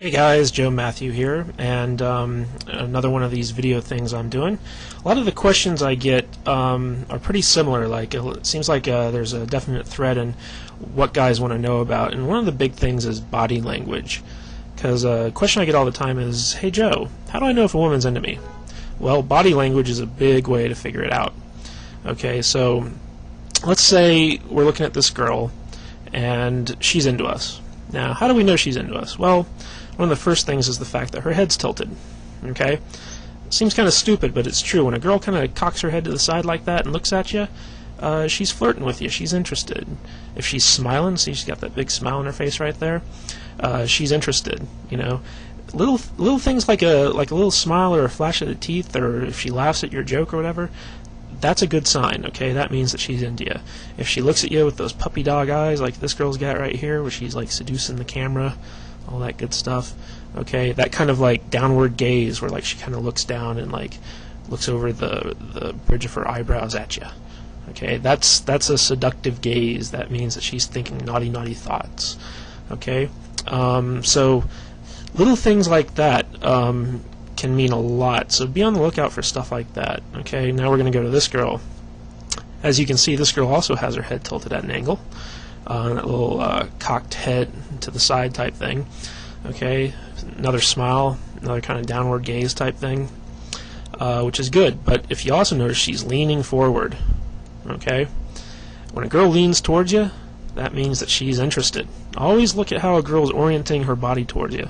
Hey guys, Joe Matthew here, and another one of these video things I'm doing. A lot of the questions I get are pretty similar. Like it seems like there's a definite thread in what guys want to know about, and one of the big things is body language. Because a question I get all the time is, "Hey Joe, how do I know if a woman's into me?" Well, body language is a big way to figure it out. Okay, so let's say we're looking at this girl, and she's into us. Now, how do we know she's into us? Well, one of the first things is the fact that her head's tilted. Okay? Seems kind of stupid, but it's true. When a girl kind of cocks her head to the side like that and looks at you, she's flirting with you. She's interested. If she's smiling, see she's got that big smile on her face right there, she's interested. You know, little things like a little smile or a flash of the teeth, or if she laughs at your joke or whatever, that's a good sign. Okay, that means that she's into you. If she looks at you with those puppy dog eyes like this girl's got right here, where she's like seducing the camera, all that good stuff. Okay, that kind of like downward gaze, where like she kind of looks down and like looks over the bridge of her eyebrows at you. Okay, that's a seductive gaze. That means that she's thinking naughty thoughts. Okay, so little things like that can mean a lot. So be on the lookout for stuff like that. Okay, now we're going to go to this girl. As you can see, this girl also has her head tilted at an angle. That little cocked head to the side type thing. Okay, another smile, another kind of downward gaze type thing, which is good. But if you also notice, she's leaning forward. Okay, when a girl leans towards you, that means that she's interested. Always look at how a girl's orienting her body towards you.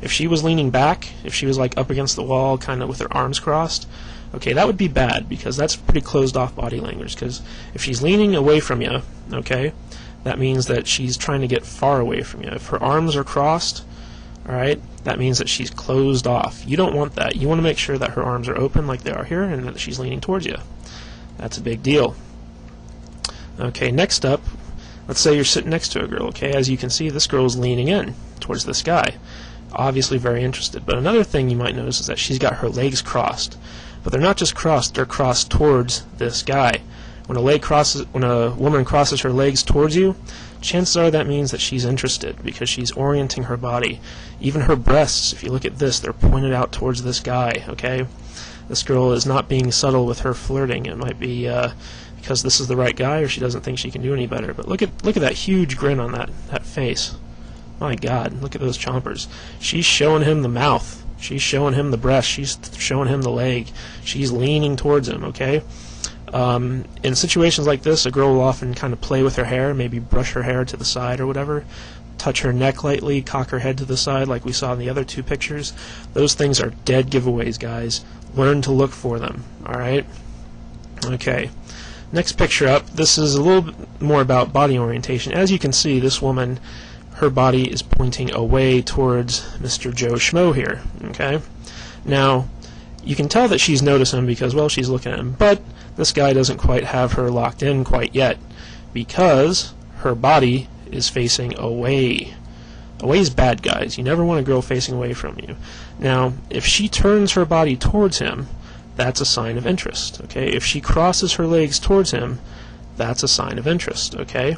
If she was leaning back, if she was like up against the wall, kind of with her arms crossed, okay, that would be bad, because that's pretty closed off body language. Because if she's leaning away from you, okay, that means that she's trying to get far away from you. If her arms are crossed, alright, that means that she's closed off. You don't want that. You want to make sure that her arms are open like they are here, and that she's leaning towards you. That's a big deal. Okay, next up, let's say you're sitting next to a girl. Okay, as you can see, this girl's leaning in towards this guy. Obviously very interested. But another thing you might notice is that she's got her legs crossed. But they're not just crossed, they're crossed towards this guy. When a woman crosses her legs towards you, chances are that means that she's interested, because she's orienting her body. Even her breasts, if you look at this, they're pointed out towards this guy. Okay, this girl is not being subtle with her flirting. It might be because this is the right guy, or she doesn't think she can do any better. But look at that huge grin on that face. My God, look at those chompers. She's showing him the mouth. She's showing him the breast. She's showing him the leg. She's leaning towards him. Okay. In situations like this, a girl will often kind of play with her hair, maybe brush her hair to the side or whatever, touch her neck lightly, cock her head to the side like we saw in the other two pictures. Those things are dead giveaways, guys. Learn to look for them, alright? Okay, next picture up. This is a little bit more about body orientation. As you can see, this woman, her body is pointing away towards Mr. Joe Schmo here, okay? Now, you can tell that she's noticing him because, well, she's looking at him, but this guy doesn't quite have her locked in quite yet, because her body is facing away. Away is bad, guys. You never want a girl facing away from you. Now, if she turns her body towards him, that's a sign of interest. Okay? If she crosses her legs towards him, that's a sign of interest. Okay?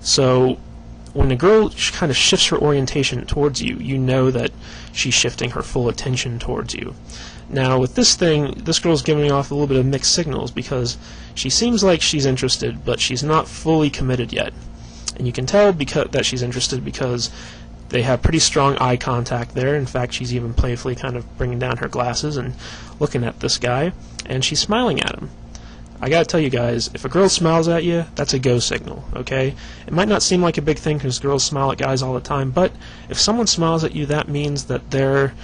So when a girl kind of shifts her orientation towards you, you know that she's shifting her full attention towards you. Now, with this thing, this girl's giving off a little bit of mixed signals, because she seems like she's interested, but she's not fully committed yet. And you can tell that she's interested because they have pretty strong eye contact there. In fact, she's even playfully kind of bringing down her glasses and looking at this guy, and she's smiling at him. I gotta tell you guys, if a girl smiles at you, that's a go signal, okay? It might not seem like a big thing because girls smile at guys all the time, but if someone smiles at you, that means that they're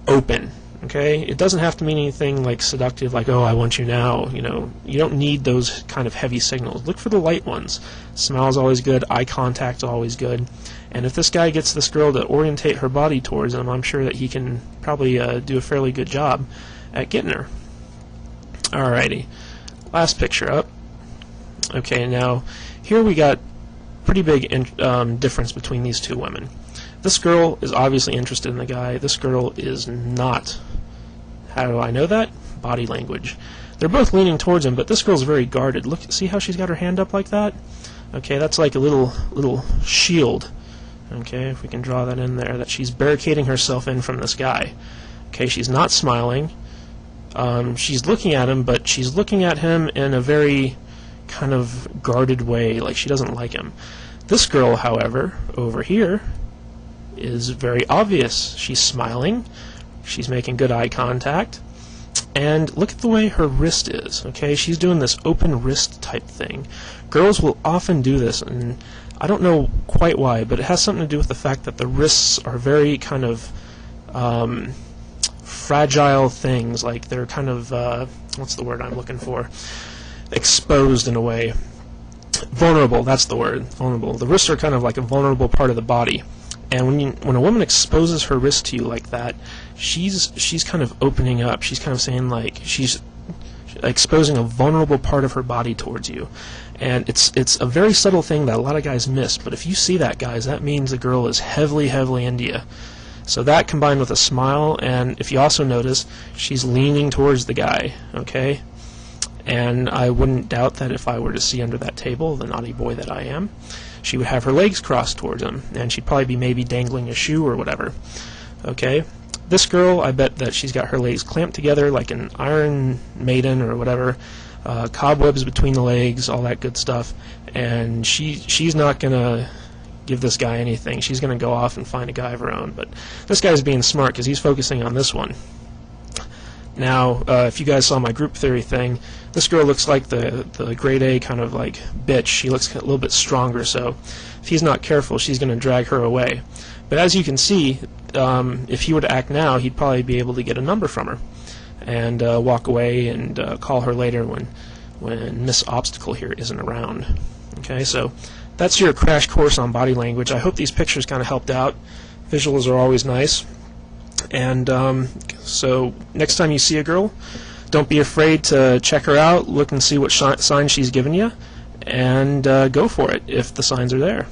open. Okay, it doesn't have to mean anything like seductive, like, oh, I want you now. You know, you don't need those kind of heavy signals. Look for the light ones. Smile's always good. Eye contact's always good. And if this guy gets this girl to orientate her body towards him, I'm sure that he can probably do a fairly good job at getting her. Alrighty, last picture up. Okay, now here we got pretty big difference between these two women. This girl is obviously interested in the guy. This girl is not. How do I know that? Body language. They're both leaning towards him, but this girl's very guarded. Look, see how she's got her hand up like that? Okay, that's like a little shield. Okay, if we can draw that in there, that she's barricading herself in from this guy. Okay, she's not smiling. She's looking at him, but she's looking at him in a very kind of guarded way, like she doesn't like him. This girl, however, over here, is very obvious. She's smiling, she's making good eye contact, and look at the way her wrist is. Okay, she's doing this open wrist type thing. Girls will often do this, and I don't know quite why, but it has something to do with the fact that the wrists are very kind of fragile things, like they're kind of what's the word I'm looking for? Exposed in a way. Vulnerable, that's the word. Vulnerable. The wrists are kind of like a vulnerable part of the body. And when a woman exposes her wrist to you like that, she's kind of opening up. She's kind of saying, like, she's exposing a vulnerable part of her body towards you. And it's a very subtle thing that a lot of guys miss, but if you see that, guys, that means the girl is heavily into you. So that combined with a smile, and if you also notice, she's leaning towards the guy, okay? And I wouldn't doubt that if I were to see under that table, the naughty boy that I am, she would have her legs crossed towards him, and she'd probably be maybe dangling a shoe or whatever, okay? This girl, I bet that she's got her legs clamped together like an Iron Maiden or whatever, cobwebs between the legs, all that good stuff, and she's not going to give this guy anything. She's going to go off and find a guy of her own. But this guy's being smart because he's focusing on this one. Now, if you guys saw my group theory thing, this girl looks like the grade A kind of like bitch. She looks a little bit stronger, so if he's not careful, she's going to drag her away. But as you can see, if he were to act now, he'd probably be able to get a number from her and walk away and call her later when Miss Obstacle here isn't around. Okay, so that's your crash course on body language. I hope these pictures kind of helped out. Visuals are always nice. And so next time you see a girl, don't be afraid to check her out, look and see what signs she's given you, and go for it if the signs are there.